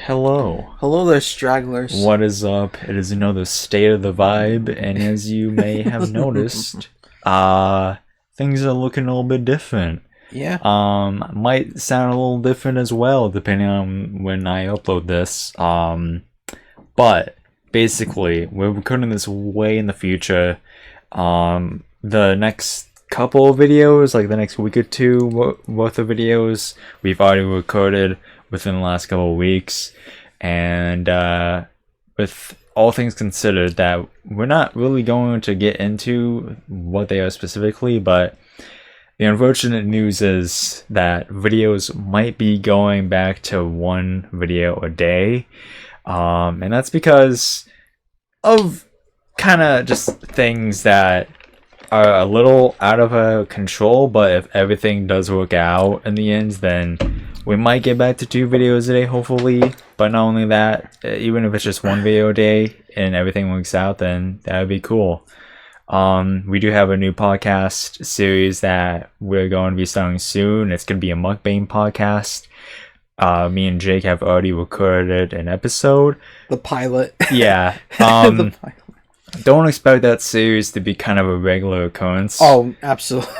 Hello. Hello there, stragglers. What is up? It is another State of the Vibe, and as you may have noticed, things are looking a little bit different. Yeah. Might sound a little different as well, depending on when I upload this. But basically, we're recording this way in the future. The next couple of videos, like the next week or two worth of videos, we've already recorded within the last couple of weeks, and with all things considered, that we're not really going to get into what they are specifically, but the unfortunate news is that videos might be going back to one video a day, and that's because of kind of just things that are a little out of our control. But if everything does work out in the end, then we might get back to 2 videos a day, hopefully. But not only that, even if it's just 1 video a day and everything works out, then that would be cool. We do have a new podcast series that we're going to be starting soon. It's going to be a mukbang podcast. Me and Jake have already recorded an episode. The pilot. Yeah. The pilot. Don't expect that series to be kind of a regular occurrence. Oh, absolutely.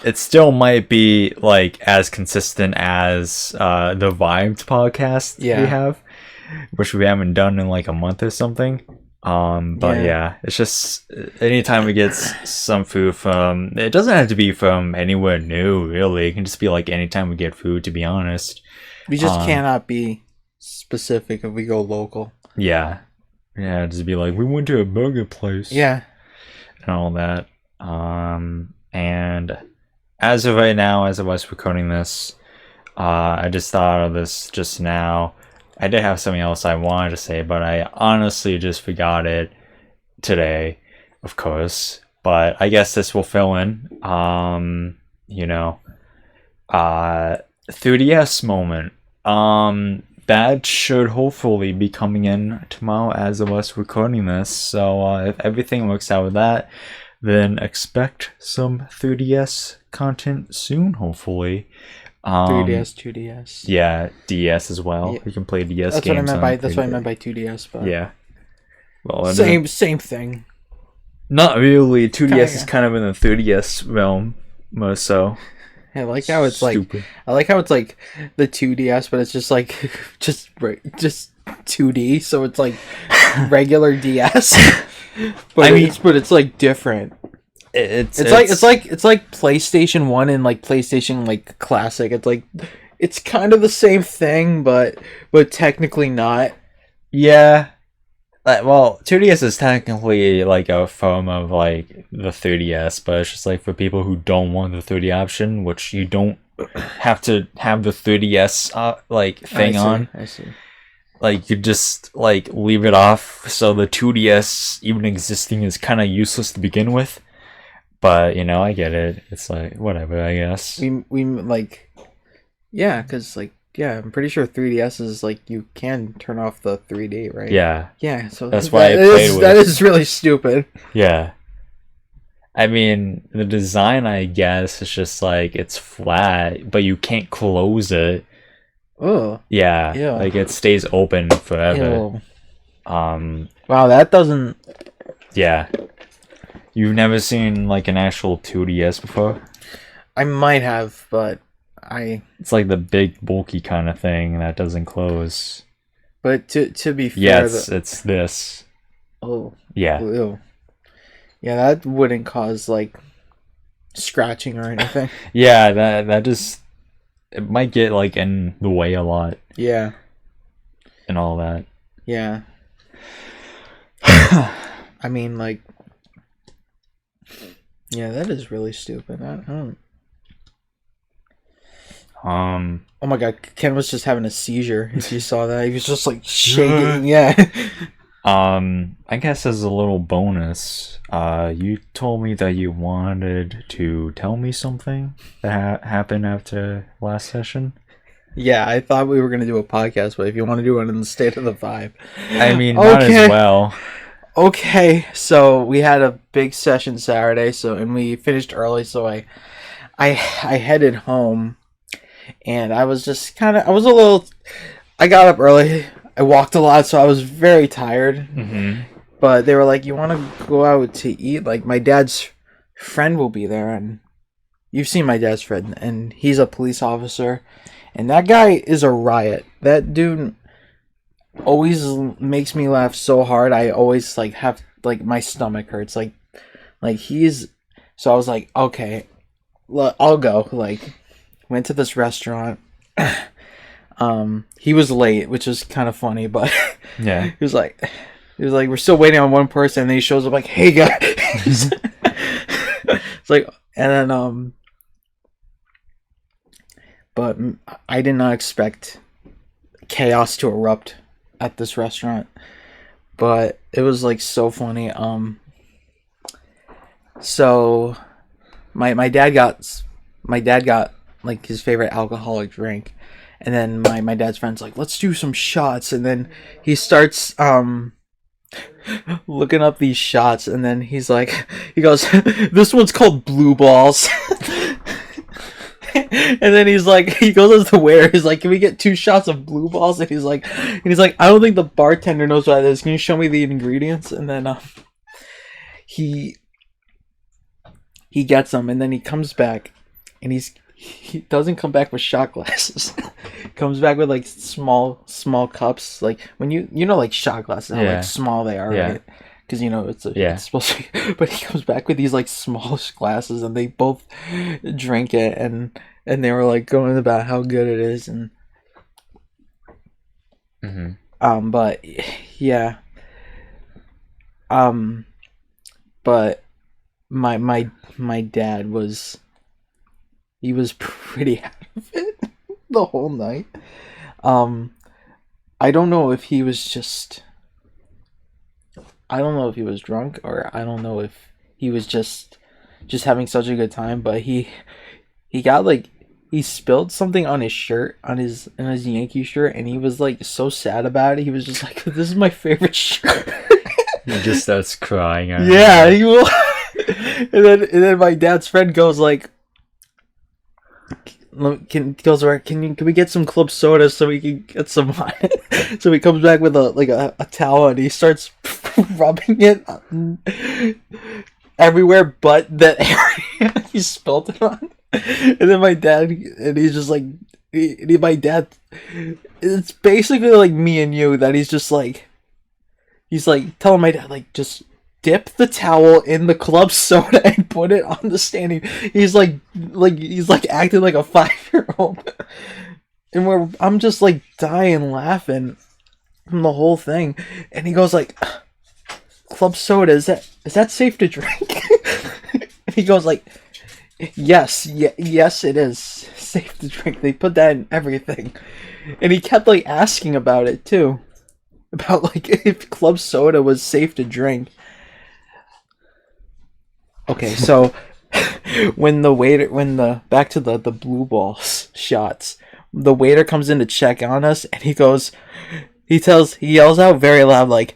It still might be like as consistent as the Vibed podcast we have, which we haven't done in like a month or something. But yeah, it's just anytime we get some food from, it doesn't have to be from anywhere new, really. It can just be like anytime we get food, to be honest. We just cannot be specific if we go local. Yeah, just be like, we went to a burger place. Yeah. And all that. And as of right now, as I was recording this, I just thought of this just now. I did have something else I wanted to say, but I honestly just forgot it today, of course. But I guess this will fill in. 3DS moment. That should hopefully be coming in tomorrow as of us recording this. So if everything works out with that, then expect some 3DS content soon, hopefully. 3DS, 2DS. Yeah, DS as well. Yeah. You can play DS that's games. That's what I meant by 2DS. But yeah. Well, same thing. Not really. 2DS is kind of in the 3DS realm, more so. I like how it's stupid. I like how it's like the 2DS, but it's just like just 2D. So it's like regular DS. But it's like different. It's like PlayStation 1 and like PlayStation like Classic. It's kind of the same thing, but technically not. Yeah. Well, 2DS is technically like a form of like the 3DS, but it's just like for people who don't want the 3D option, which you don't have to have the 3DS like thing on. I see. Like you just like leave it off, so the 2DS even existing is kind of useless to begin with. But I get it. It's like whatever, I guess. We like, yeah, because like. Yeah, I'm pretty sure 3DS is like you can turn off the 3D, right? Yeah. Yeah, so that's why I played with. That is really stupid. Yeah. I mean, the design, I guess, is just like it's flat, but you can't close it. Oh. Yeah. Like it stays open forever. Ew. Wow, that doesn't. Yeah. You've never seen like an actual 2DS before? I might have, but. It's like the big bulky kind of thing that doesn't close. But to be fair, it's this. Oh. Yeah. Ew. Yeah, that wouldn't cause like scratching or anything. Yeah, that just it might get like in the way a lot. Yeah. And all that. Yeah. I mean, like. Yeah, that is really stupid. I don't. Oh my god, Ken was just having a seizure. If you saw that, he was just like shaking. Yeah. I guess as a little bonus, you told me that you wanted to tell me something that happened after last session. Yeah, I thought we were gonna do a podcast, but if you want to do it in the State of the Vibe, I mean, not as well. Okay, so we had a big session Saturday, and we finished early, so I headed home. and I was just I got up early. I walked a lot, so I was very tired. Mm-hmm. But they were like, "You want to go out to eat? Like, my dad's friend will be there, and you've seen my dad's friend, and he's a police officer, and that guy is a riot. That dude always makes me laugh so hard. I always like have like my stomach hurts. Like he's." So I was like, "Okay, I'll go." Like, went to this restaurant. He was late, which was kind of funny, but yeah, he was like, we're still waiting on one person, and then he shows up like, "Hey guys." It's like, and then but I did not expect chaos to erupt at this restaurant, but it was like so funny. So my dad got like his favorite alcoholic drink. And then my dad's friend's like, let's do some shots. And then he starts looking up these shots. And then he goes, this one's called Blue Balls. And then he goes as the waiter. He's like, can we get 2 shots of Blue Balls? And he's like, I don't think the bartender knows what that is. Can you show me the ingredients? And then he gets them. And then he comes back. And he doesn't come back with shot glasses. He comes back with like small cups, like when you know like shot glasses, how like small they are, right? Because it's supposed to be. But he comes back with these like small glasses, and they both drink it, and they were like going about how good it is, and but yeah, but my dad was. He was pretty out of it the whole night. I don't know if he was drunk, or I don't know if he was just having such a good time, but he got like, he spilled something on his shirt, on his Yankee shirt, and he was like so sad about it. He was just like, this is my favorite shirt. He just starts crying. Yeah, he will. and then my dad's friend goes like, can we get some club soda so we can get some wine? So he comes back with a towel, and he starts rubbing it everywhere but the area he spilled it on. And then my dad, and he's just like, my dad, it's basically like me and you, that he's like telling my dad, like, just dip the towel in the club soda and put it on the standing. He's acting like a 5-year-old, and I'm just like dying laughing from the whole thing. And he goes like, club soda, is that safe to drink? And he goes like, yes, it is safe to drink. They put that in everything. And he kept like asking about it too, about like if club soda was safe to drink. Okay, so when back to the blue balls shots, the waiter comes in to check on us, and he yells out very loud, like,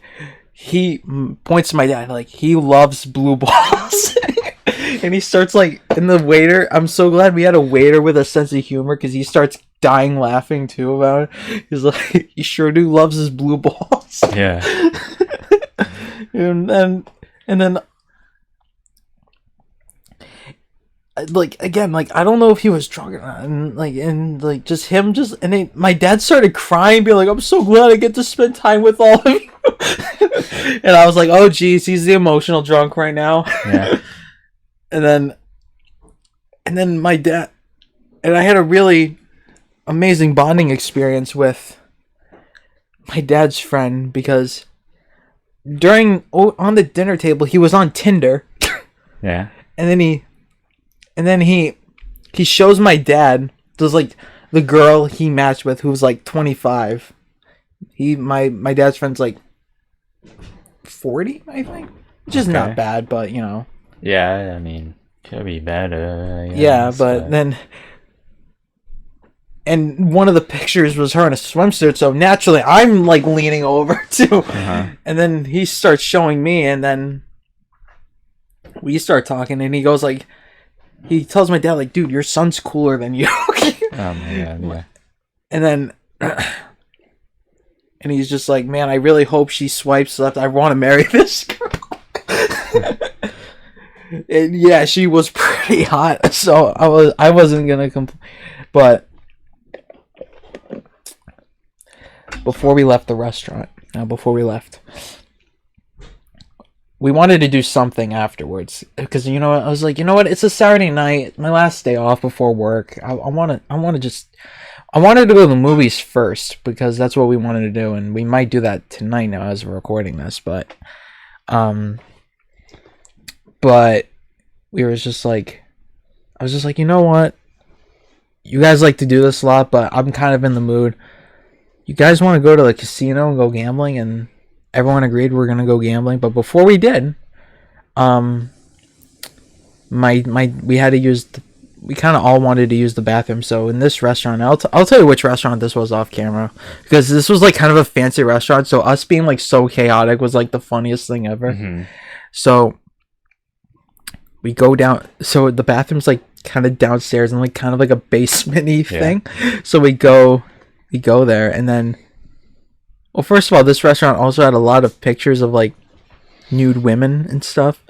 he points to my dad, like, he loves blue balls. And he starts like, and the waiter, I'm so glad we had a waiter with a sense of humor, because he starts dying laughing too about it. He's like, he sure do loves his blue balls. Yeah. and then like, again, like, I don't know if he was drunk or not, and just him, and then my dad started crying, being like, I'm so glad I get to spend time with all of you. And I was like, oh geez, he's the emotional drunk right now. Yeah. and then my dad, and I had a really amazing bonding experience with my dad's friend, because on the dinner table, he was on Tinder. Yeah. And then he shows my dad, there's like the girl he matched with, who was like 25. My dad's friend's like 40, I think, which is not bad, but you know. Yeah, I mean, could be better. Yeah, but then, and one of the pictures was her in a swimsuit, so naturally I'm like leaning over too. And then he starts showing me, and then we start talking, and he goes like, he tells my dad, like, dude, your son's cooler than you. Oh my god, yeah. And then, and he's just like, man, I really hope she swipes left. I want to marry this girl. And yeah, she was pretty hot, so I wasn't gonna complain. But before we left the restaurant, we wanted to do something afterwards because I was like, it's a Saturday night, my last day off before work. I wanted to go to the movies first because that's what we wanted to do, and we might do that tonight now as we're recording this, but we were just like, I was just like, you know what? You guys like to do this a lot, but I'm kind of in the mood. You guys want to go to the casino and go gambling? And everyone agreed we're gonna go gambling. But before we did, we had to use. We kind of all wanted to use the bathroom. So in this restaurant, I'll tell you which restaurant this was off camera because this was like kind of a fancy restaurant. So us being like so chaotic was like the funniest thing ever. Mm-hmm. So we go down. So the bathroom's like kind of downstairs and like kind of like a basement-y thing. So we go there, and then, well, first of all, this restaurant also had a lot of pictures of like nude women and stuff,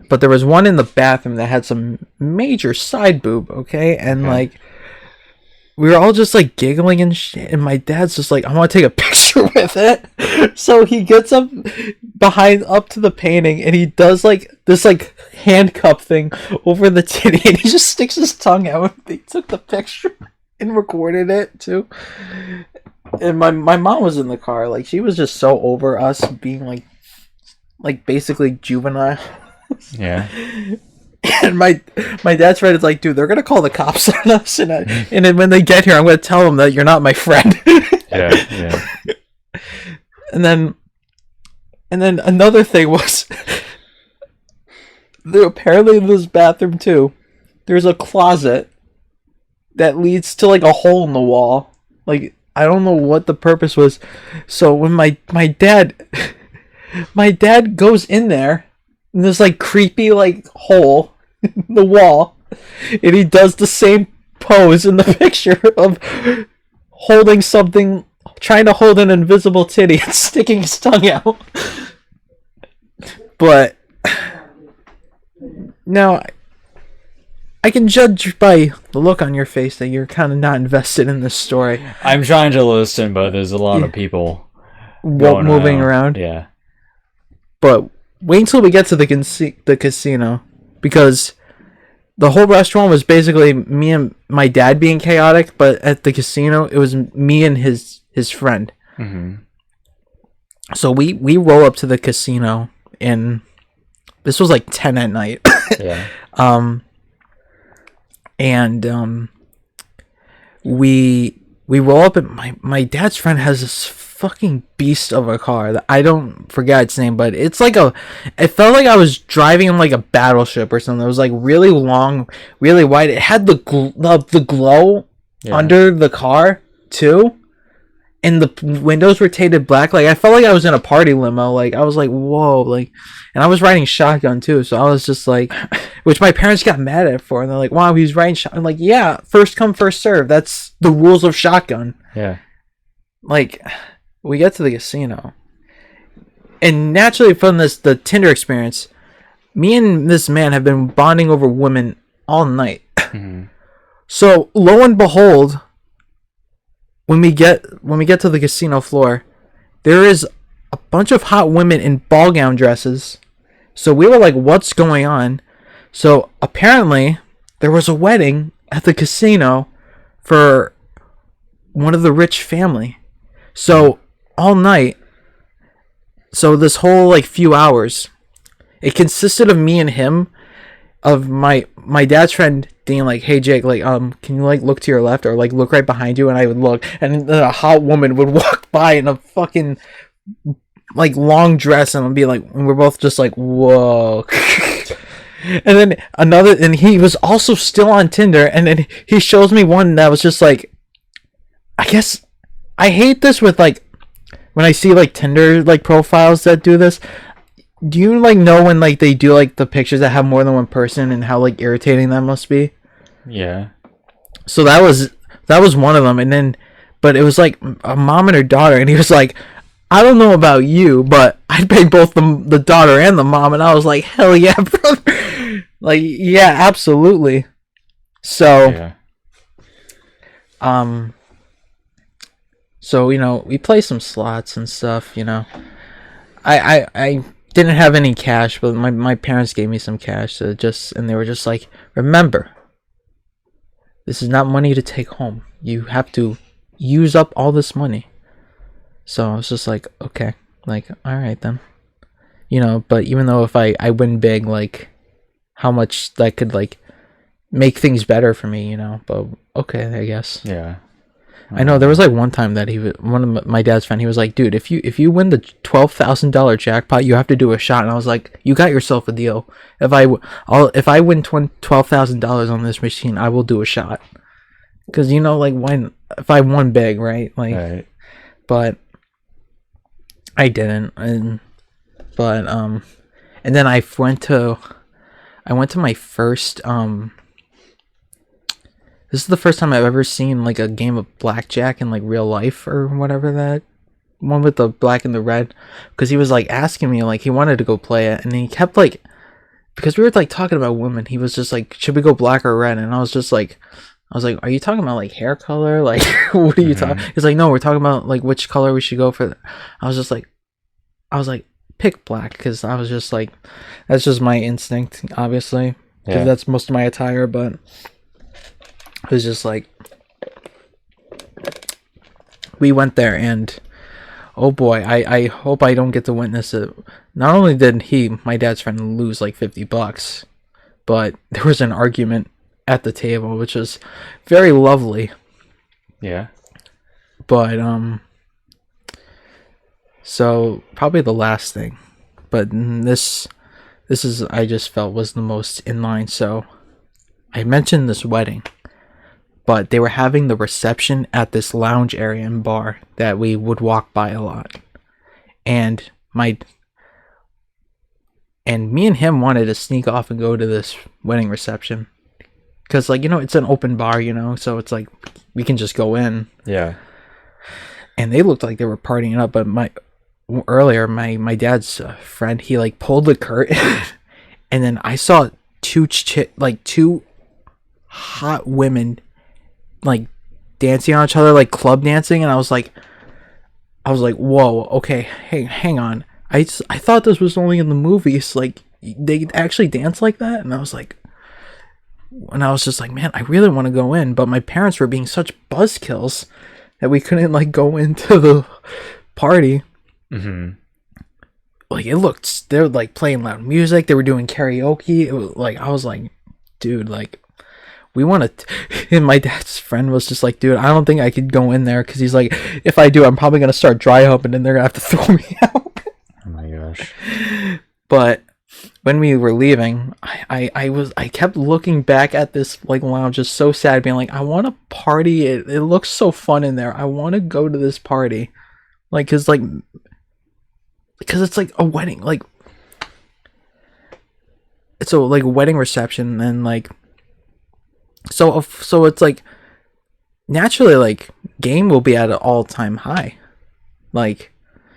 but there was one in the bathroom that had some major side boob, okay? And like we were all just like giggling and shit, and my dad's just like, I want to take a picture with it. So he gets up to the painting, and he does like this like handcuff thing over the titty, and he just sticks his tongue out. He took the picture and recorded it too. And my mom was in the car, like she was just so over us being like basically juvenile. Yeah. And my dad's friend is like, dude, they're gonna call the cops on us, and then when they get here, I'm gonna tell them that you're not my friend. Yeah. And then another thing was, apparently in this bathroom too, there's a closet that leads to like a hole in the wall. Like I don't know what the purpose was. So when my dad goes in there, in this like creepy like hole in the wall, and he does the same pose in the picture of holding something, trying to hold an invisible titty and sticking his tongue out. But now I can judge by the look on your face that you're kind of not invested in this story. I'm trying to listen, but there's a lot of people moving around. Yeah. But wait until we get to the casino, because the whole restaurant was basically me and my dad being chaotic, but at the casino it was me and his friend. Mm-hmm. So we roll up to the casino, and this was like 10 at night. Yeah. We roll up, and my dad's friend has this fucking beast of a car that I don't forget its name, but it's like it felt like I was driving in like a battleship or something. It was like really long, really wide. It had the glow under the car too, and the windows were tinted black. Like I felt like I was in a party limo. Like I was like, whoa, like, and I was riding shotgun too, so I was just like, which my parents got mad at for, and they're like, wow, he's riding shotgun. I'm like, yeah, first come first serve. That's the rules of shotgun. Yeah. Like, we get to the casino, and naturally from the Tinder experience, me and this man have been bonding over women all night. Mm-hmm. So lo and behold, when we get to the casino floor, there is a bunch of hot women in ball gown dresses. So we were like, what's going on? So apparently there was a wedding at the casino for one of the rich family. So all night, so this whole like few hours, it consisted of me and him, of my dad's friend being like, hey Jake, like can you like look to your left or like look right behind you? And I would look, and then a hot woman would walk by in a fucking like long dress, and I'd be like, and we're both just like, whoa. And then and he was also still on Tinder, and then he shows me one that was just like, I guess I hate this with like when I see like Tinder like profiles that do this. Do you like know when like they do like the pictures that have more than one person and how like irritating that must be? Yeah. So that was one of them, and then, but it was like a mom and her daughter, and he was like, I don't know about you, but I'd pay both the daughter and the mom, and I was like, hell yeah, brother. Like, yeah, absolutely. So, Yeah. so we play some slots and stuff. I didn't have any cash, but my parents gave me some cash, and they were just like, remember, this is not money to take home. You have to use up all this money. So I was just like, okay, like, all right then. But even though if I win big, like, how much that could, like, make things better for me, but okay, I guess. Yeah. I know there was like one time that one of my dad's friend, he was like, dude, if you win the $12,000 jackpot, you have to do a shot. And I was like, you got yourself a deal. If I win $12,000 on this machine, I will do a shot. Because like if I won big, right? Like, right. But I didn't, and then I went to my first This is the first time I've ever seen like a game of blackjack in like real life or whatever, that one with the black and the red, because he was like asking me, like he wanted to go play it, and he kept like, because we were like talking about women, he was just like, should we go black or red? And I was like, are you talking about like hair color? Like, what are you talking? He's like, no, we're talking about like which color we should go for. I was like, pick black, because I was just like, that's just my instinct, obviously, because that's most of my attire, but it was just like, we went there, and oh boy, I hope I don't get to witness it. Not only did my dad's friend, lose like $50, but there was an argument at the table, which was very lovely. Yeah. But so probably the last thing, but this is, I just felt, was the most in line. So I mentioned this wedding, but they were having the reception at this lounge area and bar that we would walk by a lot. And me and him wanted to sneak off and go to this wedding reception. Because, like, it's an open bar, so it's like, we can just go in. Yeah. And they looked like they were partying up, but my dad's friend, he, like, pulled the curtain, and then I saw two hot women, like, dancing on each other, like club dancing, and I was like, whoa, okay, hey, hang on, I thought this was only in the movies, like, they actually dance like that? And I was just like, man, I really want to go in, but my parents were being such buzzkills that we couldn't, like, go into the party. Mm-hmm. Like, they were, like, playing loud music, they were doing karaoke. It was like, I was like, dude, like, we want to, and my dad's friend was just like, dude, I don't think I could go in there, because he's like, if I do, I'm probably going to start dry humping, and they're going to have to throw me out. Oh my gosh. But when we were leaving, I kept looking back at this, like, lounge, just so sad, being like, I want to party. It looks so fun in there. I want to go to this party. Like, because it's like a wedding, like, it's a, like, wedding reception, and like, so it's like, naturally, like, game will be at an all-time high, like,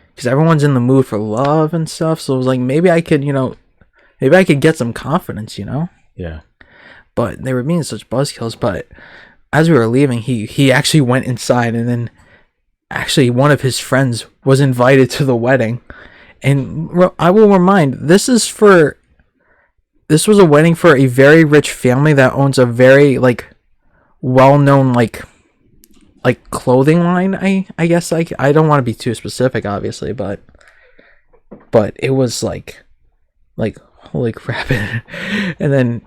because everyone's in the mood for love and stuff. So it was like, maybe I could get some confidence, Yeah. But they were being such buzzkills. But as we were leaving, he actually went inside, and then actually one of his friends was invited to the wedding. And I will remind, this was a wedding for a very rich family that owns a very, like, well-known, like clothing line. I guess, like, I don't want to be too specific, obviously, but it was like holy crap. And then,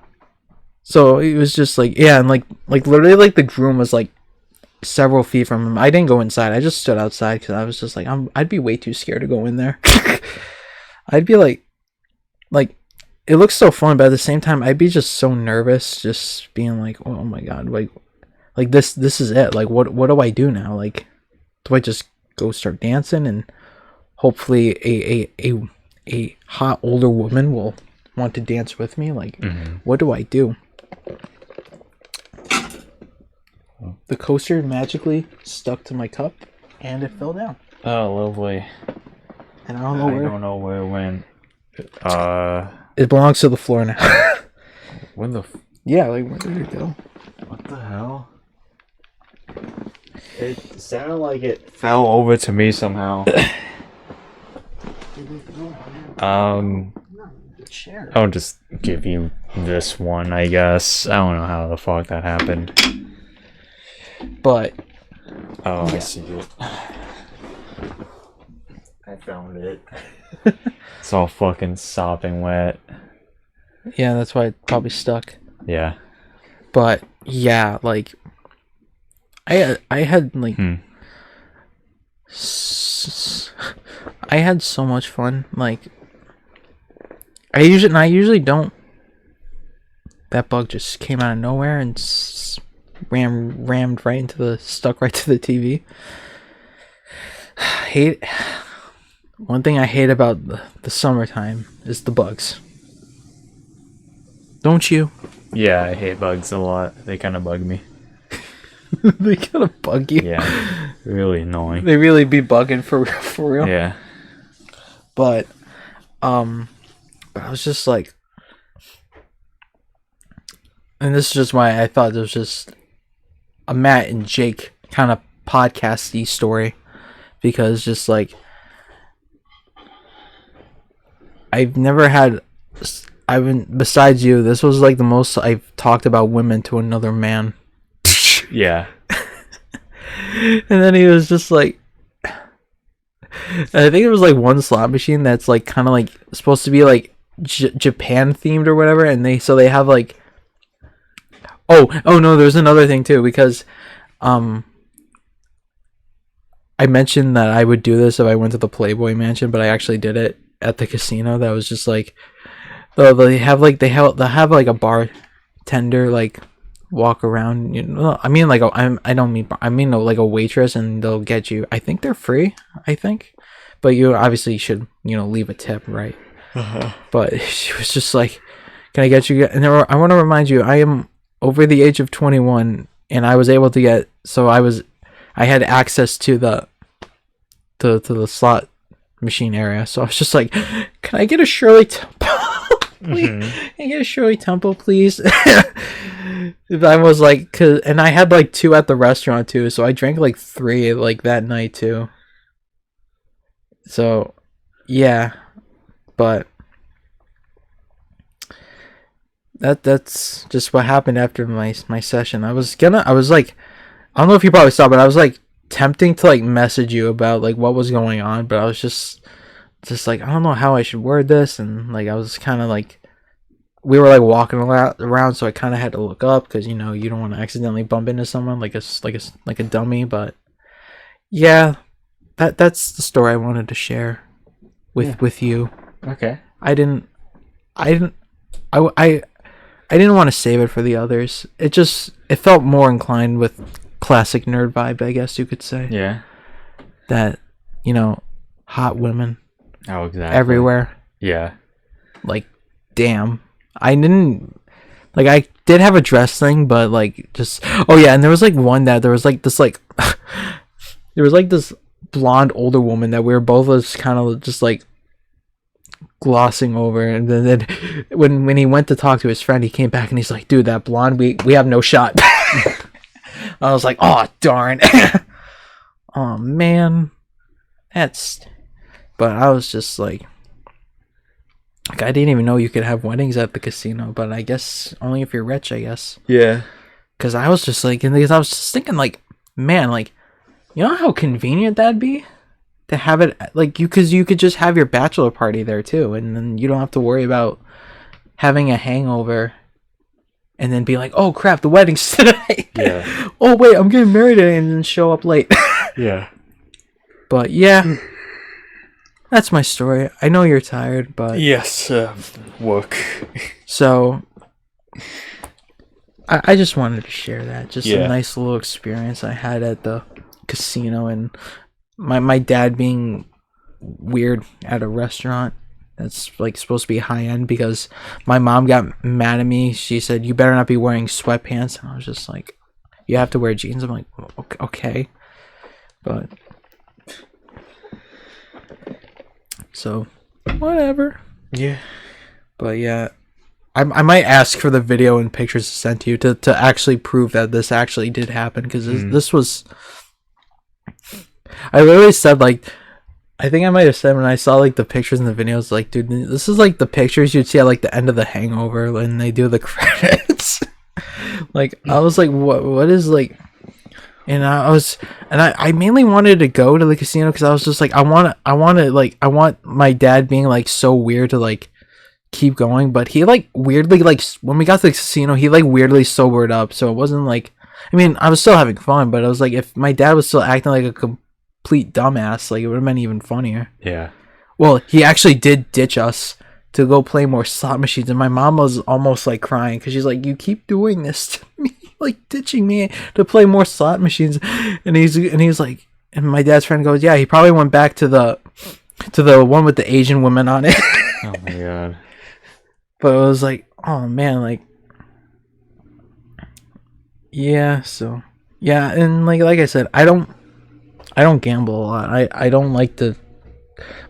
so it was just like, yeah, and like literally, like, the groom was like several feet from him. I didn't go inside. I just stood outside, because I was just like, I'd be way too scared to go in there. I'd be like it looks so fun, but at the same time, I'd be just so nervous, just being like, oh my god, like this is it. Like, what do I do now? Like, do I just go start dancing, and hopefully a hot older woman will want to dance with me, like, what do I do? The coaster magically stuck to my cup, and it fell down. Oh, lovely. And I don't know where. I don't know where it went. It belongs to the floor now. When the? Yeah, like, where did it go? What the hell? It sounded like it fell over to me somehow. I'll just give you this one, I guess. I don't know how the fuck that happened. But oh, yeah. I see it. I found it. It's all fucking sopping wet. Yeah, that's why it probably stuck. Yeah. But yeah, like I had like I had so much fun. Like I usually don't. That bug just came out of nowhere and rammed right into stuck right to the TV. One thing I hate about the summertime is the bugs. Don't you? Yeah, I hate bugs a lot. They kind of bug me. They kind of bug you. Yeah, really annoying. They really be bugging for real. Yeah. But I was just like, and this is just why I thought there was just a Matt and Jake kind of podcasty story, because just like besides you, this was like the most I've talked about women to another man. Yeah. And then he was just like, I think it was like one slot machine that's like kind of like supposed to be like Japan themed or whatever, and they have like oh no, there's another thing too, because I mentioned that I would do this if I went to the Playboy Mansion, but I actually did it at the casino. That was just like, they'll have like a bartender like walk around, you know. I mean, like I mean like a waitress, and they'll get you. I think they're free. I think, but you obviously should, you know, leave a tip, right? But she was just like, "Can I get you?" And I want to remind you, I am over the age of 21, and I was able to get. So I had access to the slot machine area. So I was just like, "Can I get a Shirley Temple? Please? Can I get a Shirley Temple, please?" I was like, and I had like 2 at the restaurant too, so I drank like 3 like that night too. So, yeah, but that's just what happened after my session. I was like, I don't know if you probably saw, but I was like tempting to like message you about like what was going on, but I was just like, I don't know how I should word this, and like I was kind of like, we were like walking around, so I kind of had to look up, because you know you don't want to accidentally bump into someone like a dummy. But yeah, that's the story I wanted to share with you. Okay. I didn't want to save it for the others. It felt more inclined with classic nerd vibe, I guess you could say. Yeah. That, you know, hot women. Oh, exactly. Everywhere. Yeah. Like, damn. I did have a dress thing, but like just, oh yeah, and there was like one that there was like this like there was like this blonde older woman that we were both just kind of just like glossing over, and then when he went to talk to his friend, he came back and he's like, "Dude, that blonde, we have no shot." I was like, "Oh darn." Oh man, but I was just like I didn't even know you could have weddings at the casino, but I guess only if you're rich, I guess. Yeah. Because I was just like, because I was just thinking like, man, like, you know how convenient that'd be to have it like because you could just have your bachelor party there too, and then you don't have to worry about having a hangover and then be like, oh crap, the wedding's tonight. Yeah. Oh wait, I'm getting married today, and then show up late. Yeah. But yeah. That's my story. I know you're tired, but yes, work. So I just wanted to share that. Just a nice little experience I had at the casino, and my dad being weird at a restaurant. that's like supposed to be high end, because my mom got mad at me. She said, "You better not be wearing sweatpants." And I was just like, "You have to wear jeans." I'm like, "Okay," but so whatever. Yeah. But yeah, I might ask for the video and pictures sent to you to actually prove that this actually did happen, because this was. I literally said, like, I think I might have said when I saw like the pictures and the videos, like, dude, this is like the pictures you'd see at like the end of The Hangover when they do the credits. Like, I was like, what is like, and I mainly wanted to go to the casino because I was just like, I want my dad being like so weird to like keep going, but he like weirdly, like when we got to the casino, he like weirdly sobered up, so it wasn't like, I mean, I was still having fun, but I was like, if my dad was still acting like a complete dumbass, like it would have been even funnier. Yeah. Well, he actually did ditch us to go play more slot machines, and my mom was almost like crying because she's like, "You keep doing this to me, like ditching me to play more slot machines," and he's like, and my dad's friend goes, "Yeah, he probably went back to the one with the Asian woman on it." Oh my god. But it was like, oh man, like, yeah, so yeah, and like I said, I don't gamble a lot. I don't like to.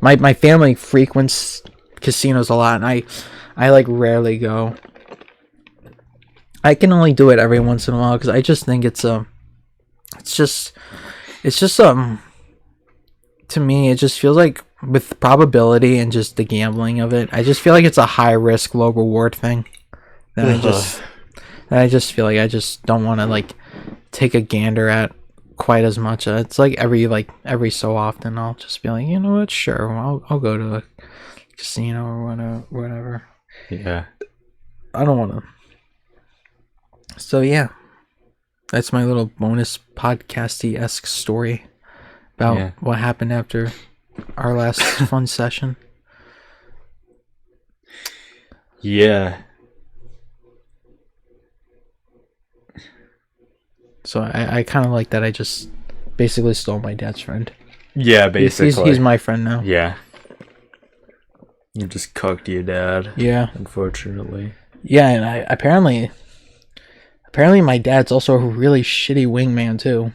My family frequents casinos a lot, and I like rarely go. I can only do it every once in a while because I just think it's just to me, it just feels like, with probability and just the gambling of it, I just feel like it's a high risk, low reward thing. That I just feel like I just don't want to like take a gander at quite as much. It's like every so often I'll just be like, you know what, sure, I'll go to a casino or whatever. Yeah. I don't want to. So yeah, that's my little bonus podcasty-esque story about what happened after our last fun session. Yeah. So I kind of like that I just basically stole my dad's friend. Yeah, basically. He's my friend now. Yeah. You just cucked your dad. Yeah. Unfortunately. Yeah, and I apparently my dad's also a really shitty wingman too.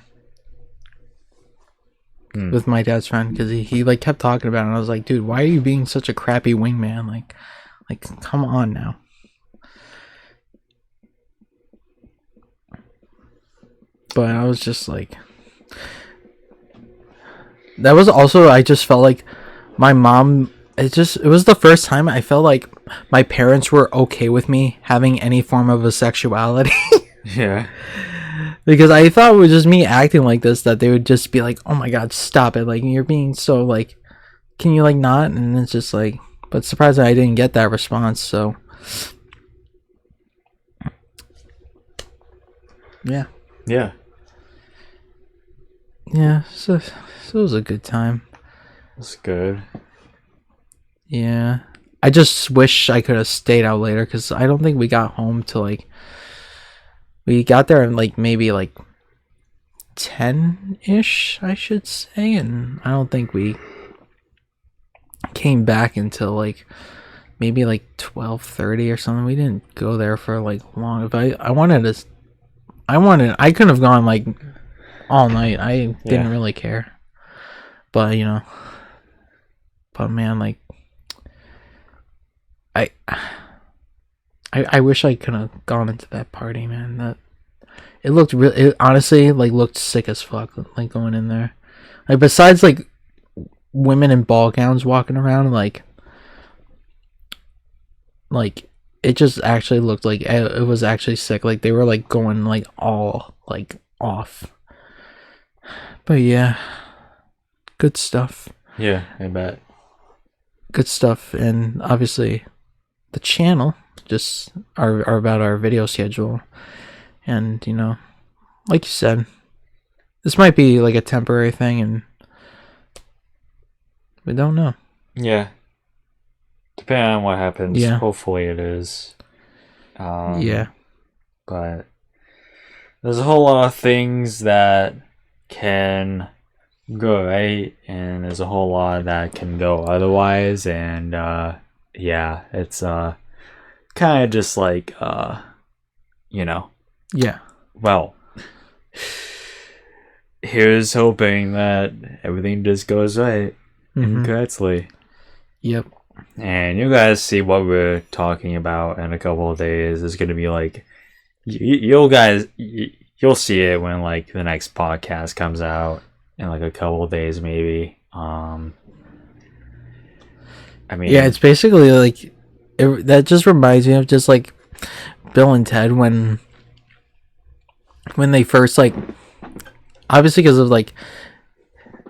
With my dad's friend, because he like kept talking about it, and I was like, dude, why are you being such a crappy wingman? Like come on now. But I was just like, that was also, I just felt like my mom, it was the first time I felt like my parents were okay with me having any form of a sexuality. Yeah. Because I thought it was just me acting like this, that they would just be like, oh my god, stop it, like, you're being so, like, can you, like, not? And it's just like, but surprisingly I didn't get that response, so yeah. So it was a good time. That's good. Yeah, I just wish I could have stayed out later, because I don't think we got home till like, we got there in like maybe like 10-ish, I should say, and I don't think we came back until like maybe like 12:30 or something. We didn't go there for like long. If I couldn't have gone like all night. I didn't really care, but you know, but man, like I wish I could have gone into that party, man. That it looked it honestly like looked sick as fuck, like going in there. Like, besides like women in ball gowns walking around, like it just actually looked like it was actually sick. Like they were like going like all like off. But yeah, good stuff. Yeah, I bet. Good stuff, and obviously the channel just are about our video schedule, and you know, like you said, this might be like a temporary thing, and we don't know. Yeah, depending on what happens. Yeah, hopefully it is. Yeah, but there's a whole lot of things that can go right, and there's a whole lot that can go otherwise, and yeah, it's kind of just like you know, Yeah. well, here's hoping that everything just goes right and correctly. Yep. And you guys see what we're talking about in a couple of days. It's gonna be like you'll see it when like the next podcast comes out in like a couple of days maybe. I mean, yeah, it's basically like that. Just reminds me of just like Bill and Ted when they first like, obviously because of like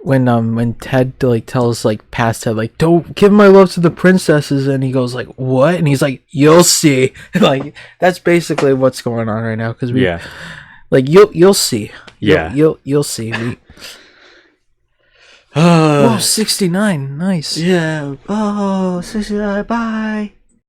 when Ted like tells like past Ted like, don't give my love to the princesses, and he goes like, what? And he's like, you'll see. Like that's basically what's going on right now, because we like you'll see. You'll see. Whoa, 69, nice. Yeah. Oh, 69. Bye.